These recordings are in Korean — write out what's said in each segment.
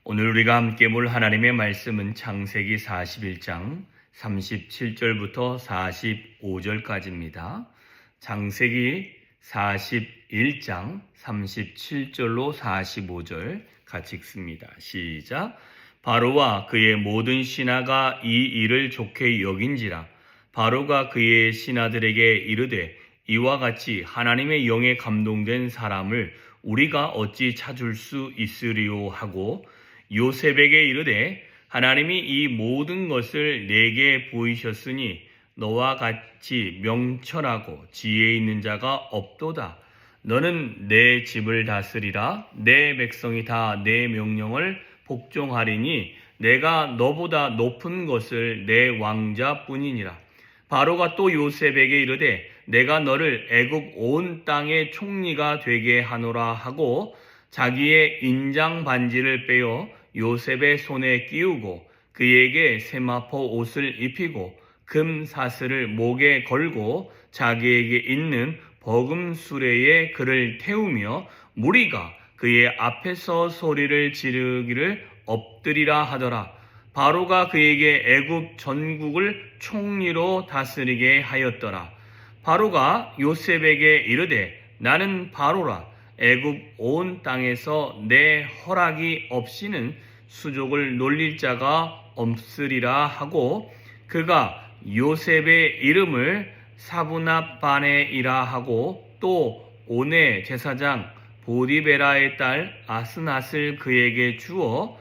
오늘 우리가 함께 볼 하나님의 말씀은 창세기 41장 37절부터 45절까지입니다. 창세기 41장 37절로 45절 같이 읽습니다. 시작. 바로와 그의 모든 신하가 이 일을 좋게 여긴지라. 바로가 그의 신하들에게 이르되 이와 같이 하나님의 영에 감동된 사람을 우리가 어찌 찾을 수 있으리요 하고 요셉에게 이르되 하나님이 이 모든 것을 내게 보이셨으니 너와 같이 명철하고 지혜 있는 자가 없도다. 너는 내 집을 다스리라. 내 백성이 다 내 명령을 복종하리니 내가 너보다 높은 것을 내 왕자뿐이니라. 바로가 또 요셉에게 이르되 내가 너를 애굽 온 땅의 총리가 되게 하노라 하고 자기의 인장 반지를 빼어 요셉의 손에 끼우고 그에게 세마포 옷을 입히고 금 사슬을 목에 걸고 자기에게 있는 버금 수레에 그를 태우며 무리가 그의 앞에서 소리를 지르기를 엎드리라 하더라. 바로가 그에게 애굽 전국을 총리로 다스리게 하였더라. 바로가 요셉에게 이르되 나는 바로라. 애굽 온 땅에서 내 허락이 없이는 수족을 놀릴 자가 없으리라 하고 그가 요셉의 이름을 사브낫바네이라 하고 또 온의 제사장 보디베라의 딸 아스낫을 그에게 주어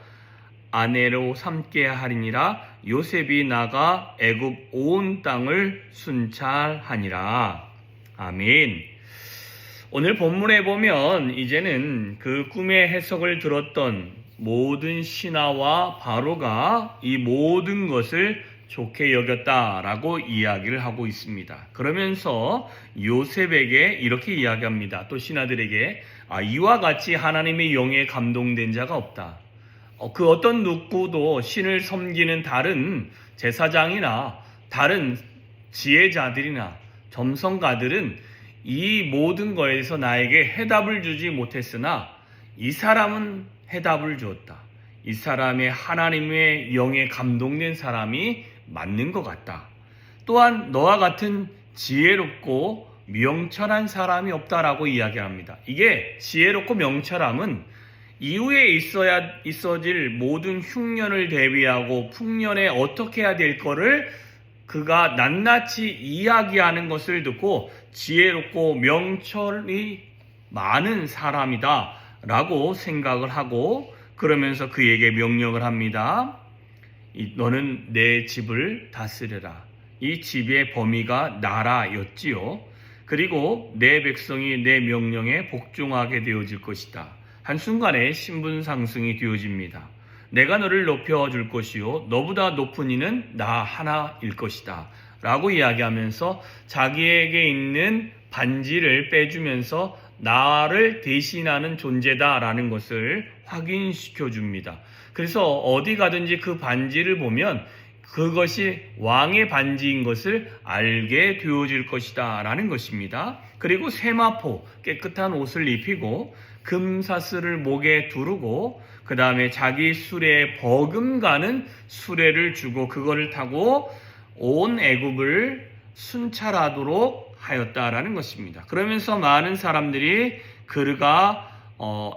아내로 삼게 하리니라. 요셉이 나가 애굽 온 땅을 순찰하니라. 아멘. 오늘 본문에 보면 이제는 그 꿈의 해석을 들었던 모든 신하와 바로가 이 모든 것을 좋게 여겼다라고 이야기를 하고 있습니다. 그러면서 요셉에게 이렇게 이야기합니다. 또 신하들에게 이와 같이 하나님의 영에 감동된 자가 없다. 그 어떤 누구도 신을 섬기는 다른 제사장이나 다른 지혜자들이나 점성가들은 이 모든 거에서 나에게 해답을 주지 못했으나 이 사람은 해답을 주었다. 이 사람의 하나님의 영에 감동된 사람이 맞는 것 같다. 또한 너와 같은 지혜롭고 명철한 사람이 없다라고 이야기합니다. 이게 지혜롭고 명철함은 이후에 있어질 모든 흉년을 대비하고 풍년에 어떻게 해야 될 거를 그가 낱낱이 이야기하는 것을 듣고 지혜롭고 명철이 많은 사람이다 라고 생각을 하고 그러면서 그에게 명령을 합니다. 너는 내 집을 다스려라. 이 집의 범위가 나라였지요. 그리고 내 백성이 내 명령에 복종하게 되어질 것이다. 한순간에 신분 상승이 되어집니다. 내가 너를 높여줄 것이요 너보다 높은 이는 나 하나일 것이다 라고 이야기하면서 자기에게 있는 반지를 빼주면서 나를 대신하는 존재다라는 것을 확인시켜 줍니다. 그래서 어디 가든지 그 반지를 보면 그것이 왕의 반지인 것을 알게 되어질 것이다 라는 것입니다. 그리고 세마포 깨끗한 옷을 입히고 금사슬을 목에 두르고 그 다음에 자기 수레에 버금가는 수레를 주고 그거를 타고 온 애굽을 순찰하도록 하였다라는 것입니다. 그러면서 많은 사람들이 그가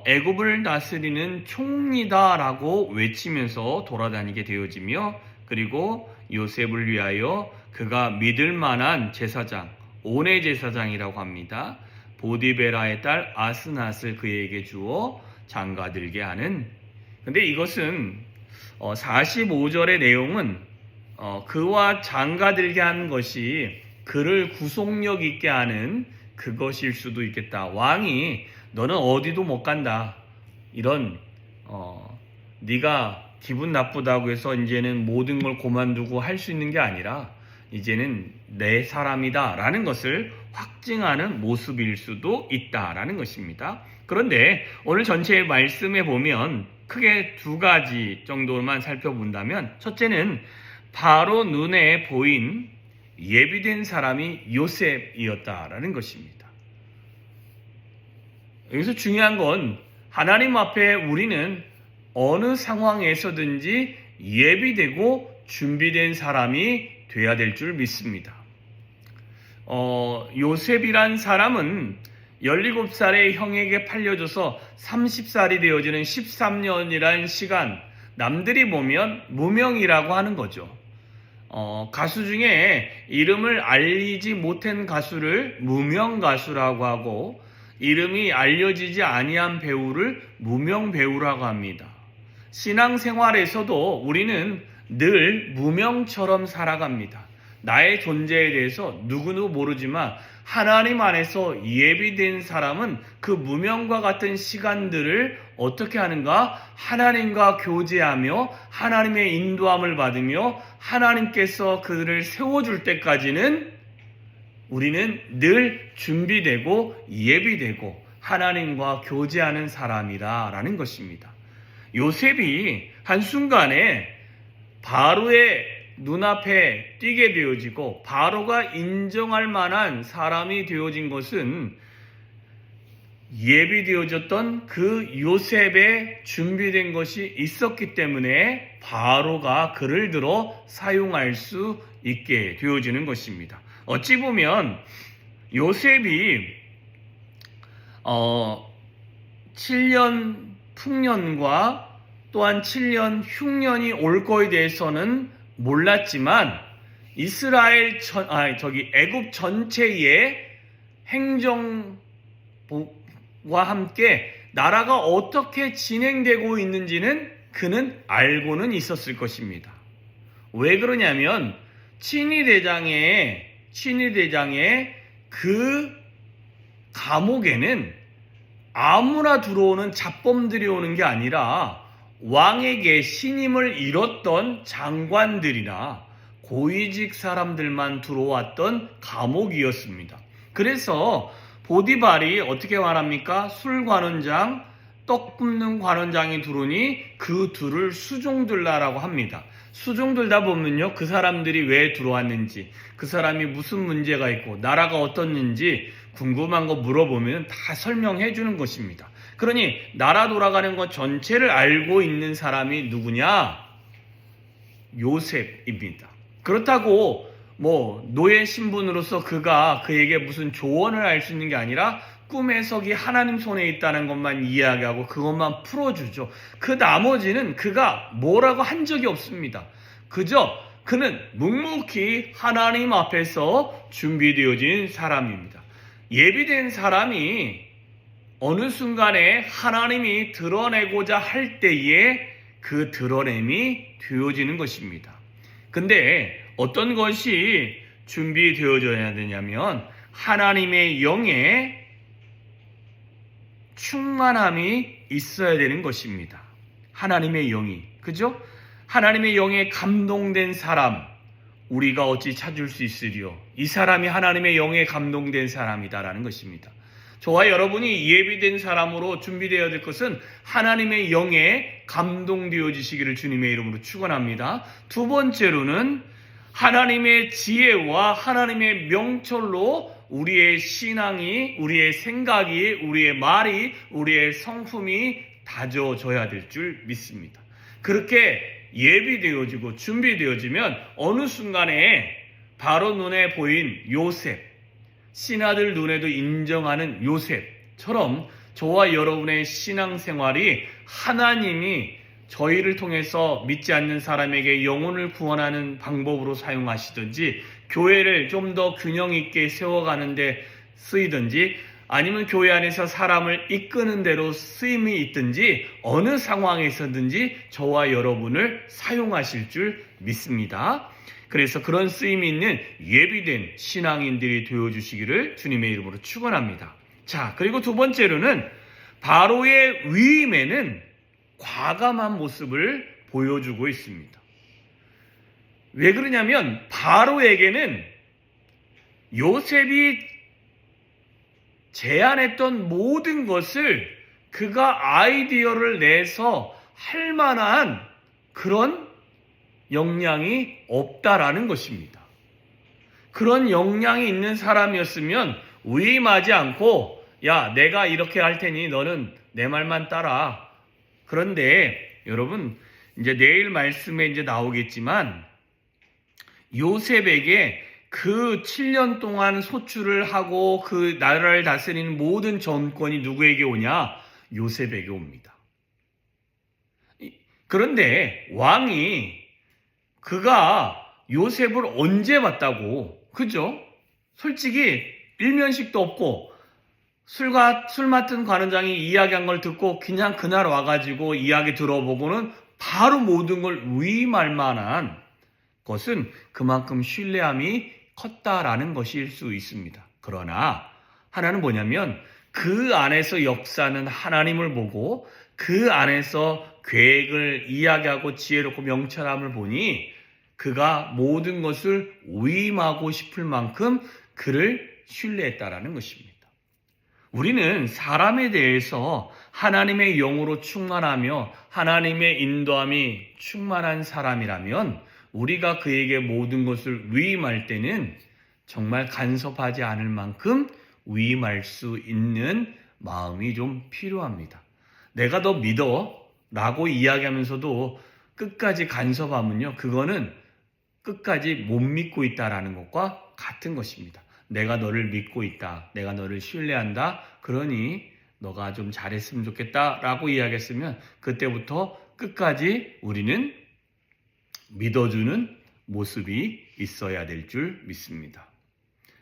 애굽을 다스리는 총리다라고 외치면서 돌아다니게 되어지며 그리고 요셉을 위하여 그가 믿을 만한 제사장, 온의 제사장이라고 합니다. 보디베라의 딸 아스낫을 그에게 주어 장가들게 하는. 근데 이것은 45절의 내용은 그와 장가들게 하는 것이 그를 구속력 있게 하는 그것일 수도 있겠다. 왕이 너는 어디도 못 간다. 이런 네가 기분 나쁘다고 해서 이제는 모든 걸 그만두고 할 수 있는 게 아니라 이제는 내 사람이다 라는 것을 확증하는 모습일 수도 있다라는 것입니다. 그런데 오늘 전체 말씀에 보면 크게 두 가지 정도만 살펴본다면 첫째는 바로 눈에 보인 예비된 사람이 요셉이었다라는 것입니다. 여기서 중요한 건 하나님 앞에 우리는 어느 상황에서든지 예비되고 준비된 사람이 돼야 될 줄 믿습니다. 요셉이란 사람은 17살의 형에게 팔려져서 30살이 되어지는 13년이란 시간, 남들이 보면 무명이라고 하는 거죠. 가수 중에 이름을 알리지 못한 가수를 무명 가수라고 하고, 이름이 알려지지 아니한 배우를 무명 배우라고 합니다. 신앙생활에서도 우리는 늘 무명처럼 살아갑니다. 나의 존재에 대해서 누구도 모르지만 하나님 안에서 예비된 사람은 그 무명과 같은 시간들을 어떻게 하는가? 하나님과 교제하며 하나님의 인도함을 받으며 하나님께서 그들을 세워줄 때까지는 우리는 늘 준비되고 예비되고 하나님과 교제하는 사람이라는 것입니다. 요셉이 한순간에 바로의 눈앞에 띄게 되어지고 바로가 인정할 만한 사람이 되어진 것은 예비되어졌던 그 요셉에 준비된 것이 있었기 때문에 바로가 그를 들어 사용할 수 있게 되어지는 것입니다. 어찌 보면 요셉이 7년 풍년과 또한 7년 흉년이 올 거에 대해서는 몰랐지만 애굽 전체의 행정과 함께 나라가 어떻게 진행되고 있는지는 그는 알고는 있었을 것입니다. 왜 그러냐면 친위대장의 그 감옥에는 아무나 들어오는 잡범들이 오는 게 아니라 왕에게 신임을 잃었던 장관들이나 고위직 사람들만 들어왔던 감옥이었습니다. 그래서 보디발이 어떻게 말합니까? 술관원장, 떡 굽는 관원장이 들어오니 그 둘을 수종들라라고 합니다. 수종들다 보면요, 그 사람들이 왜 들어왔는지, 그 사람이 무슨 문제가 있고 나라가 어떻는지 궁금한 거 물어보면 다 설명해 주는 것입니다. 그러니 나라 돌아가는 것 전체를 알고 있는 사람이 누구냐? 요셉입니다. 그렇다고 노예 신분으로서 그가 그에게 무슨 조언을 할 수 있는 게 아니라 꿈의 석이 하나님 손에 있다는 것만 이야기하고 그것만 풀어주죠. 그 나머지는 그가 뭐라고 한 적이 없습니다. 그저 그는 묵묵히 하나님 앞에서 준비되어진 사람입니다. 예비된 사람이 어느 순간에 하나님이 드러내고자 할 때에 그 드러냄이 되어지는 것입니다. 근데 어떤 것이 준비되어져야 되냐면 하나님의 영에 충만함이 있어야 되는 것입니다. 하나님의 영이, 그죠? 하나님의 영에 감동된 사람, 우리가 어찌 찾을 수 있으리요? 이 사람이 하나님의 영에 감동된 사람이다라는 것입니다. 저와 여러분이 예비된 사람으로 준비되어야 될 것은 하나님의 영에 감동되어지시기를 주님의 이름으로 축원합니다. 두 번째로는 하나님의 지혜와 하나님의 명철로 우리의 신앙이, 우리의 생각이, 우리의 말이, 우리의 성품이 다져져야 될 줄 믿습니다. 그렇게 예비되어지고 준비되어지면 어느 순간에 바로 눈에 보인 요셉, 신하들 눈에도 인정하는 요셉처럼 저와 여러분의 신앙생활이 하나님이 저희를 통해서 믿지 않는 사람에게 영혼을 구원하는 방법으로 사용하시든지 교회를 좀 더 균형 있게 세워가는데 쓰이든지 아니면 교회 안에서 사람을 이끄는 대로 쓰임이 있든지 어느 상황에서든지 저와 여러분을 사용하실 줄 믿습니다. 그래서 그런 쓰임이 있는 예비된 신앙인들이 되어주시기를 주님의 이름으로 축원합니다. 자, 그리고 두 번째로는 바로의 위임에는 과감한 모습을 보여주고 있습니다. 왜 그러냐면 바로에게는 요셉이 제안했던 모든 것을 그가 아이디어를 내서 할 만한 그런 역량이 없다라는 것입니다. 그런 역량이 있는 사람이었으면 위임하지 않고 야, 내가 이렇게 할 테니 너는 내 말만 따라. 그런데 여러분 이제 내일 말씀에 이제 나오겠지만 요셉에게 그 7년 동안 소출을 하고 그 나라를 다스리는 모든 정권이 누구에게 오냐? 요셉에게 옵니다. 그런데 왕이 그가 요셉을 언제 봤다고? 그죠? 솔직히 일면식도 없고 술 맡은 관원장이 이야기한 걸 듣고 그냥 그날 와가지고 이야기 들어보고는 바로 모든 걸 위임할 만한 것은 그만큼 신뢰함이 컸다라는 것일 수 있습니다. 그러나 하나는 뭐냐면 그 안에서 역사는 하나님을 보고 그 안에서 계획을 이야기하고 지혜롭고 명철함을 보니 그가 모든 것을 위임하고 싶을 만큼 그를 신뢰했다라는 것입니다. 우리는 사람에 대해서 하나님의 영으로 충만하며 하나님의 인도함이 충만한 사람이라면 우리가 그에게 모든 것을 위임할 때는 정말 간섭하지 않을 만큼 위임할 수 있는 마음이 좀 필요합니다. 내가 너 믿어 라고 이야기하면서도 끝까지 간섭하면요, 그거는 끝까지 못 믿고 있다라는 것과 같은 것입니다. 내가 너를 믿고 있다, 내가 너를 신뢰한다, 그러니 너가 좀 잘했으면 좋겠다 라고 이야기했으면 그때부터 끝까지 우리는 믿어주는 모습이 있어야 될 줄 믿습니다.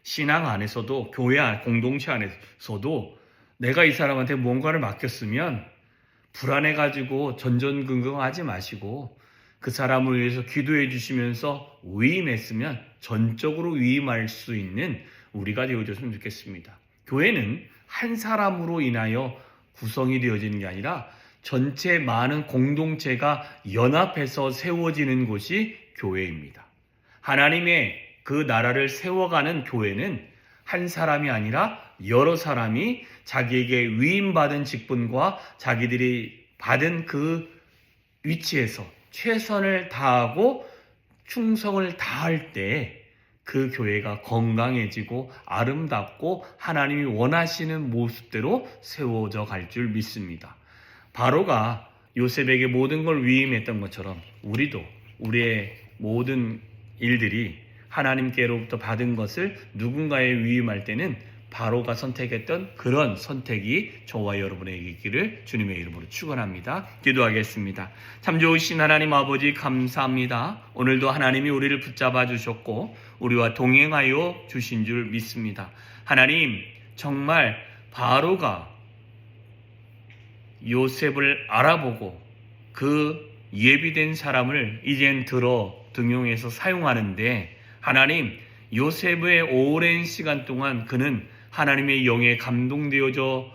신앙 안에서도, 교회 공동체 안에서도 내가 이 사람한테 뭔가를 맡겼으면 불안해가지고 전전긍긍하지 마시고 그 사람을 위해서 기도해 주시면서 위임했으면 전적으로 위임할 수 있는 우리가 되어줬으면 좋겠습니다. 교회는 한 사람으로 인하여 구성이 되어지는 게 아니라 전체 많은 공동체가 연합해서 세워지는 곳이 교회입니다. 하나님의 그 나라를 세워가는 교회는 한 사람이 아니라 여러 사람이 자기에게 위임받은 직분과 자기들이 받은 그 위치에서 최선을 다하고 충성을 다할 때 그 교회가 건강해지고 아름답고 하나님이 원하시는 모습대로 세워져 갈 줄 믿습니다. 바로가 요셉에게 모든 걸 위임했던 것처럼 우리도 우리의 모든 일들이 하나님께로부터 받은 것을 누군가에 위임할 때는 바로가 선택했던 그런 선택이 저와 여러분에게 있기를 주님의 이름으로 축원합니다. 기도하겠습니다. 참 좋으신 하나님 아버지 감사합니다. 오늘도 하나님이 우리를 붙잡아 주셨고 우리와 동행하여 주신 줄 믿습니다. 하나님, 정말 바로가 요셉을 알아보고 그 예비된 사람을 이젠 들어 등용해서 사용하는데, 하나님, 요셉의 오랜 시간 동안 그는 하나님의 영에 감동되어져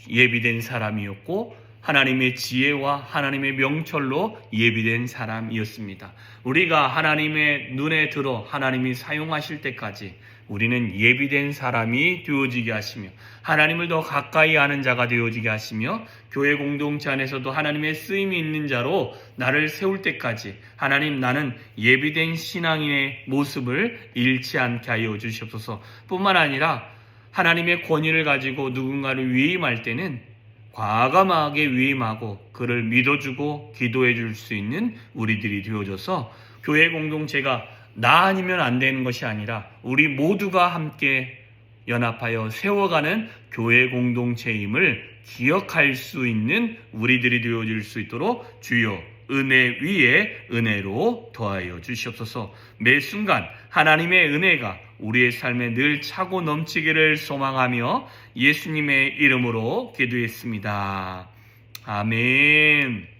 예비된 사람이었고 하나님의 지혜와 하나님의 명철로 예비된 사람이었습니다. 우리가 하나님의 눈에 들어 하나님이 사용하실 때까지 우리는 예비된 사람이 되어지게 하시며 하나님을 더 가까이 아는 자가 되어지게 하시며 교회 공동체 안에서도 하나님의 쓰임이 있는 자로 나를 세울 때까지 하나님, 나는 예비된 신앙인의 모습을 잃지 않게 하여 주시옵소서. 뿐만 아니라 하나님의 권위를 가지고 누군가를 위임할 때는 과감하게 위임하고 그를 믿어주고 기도해 줄 수 있는 우리들이 되어져서 교회 공동체가 나 아니면 안 되는 것이 아니라 우리 모두가 함께 연합하여 세워가는 교회 공동체임을 기억할 수 있는 우리들이 되어질 수 있도록 주여 은혜 위에 은혜로 더하여 주시옵소서. 매 순간 하나님의 은혜가 우리의 삶에 늘 차고 넘치기를 소망하며 예수님의 이름으로 기도했습니다. 아멘.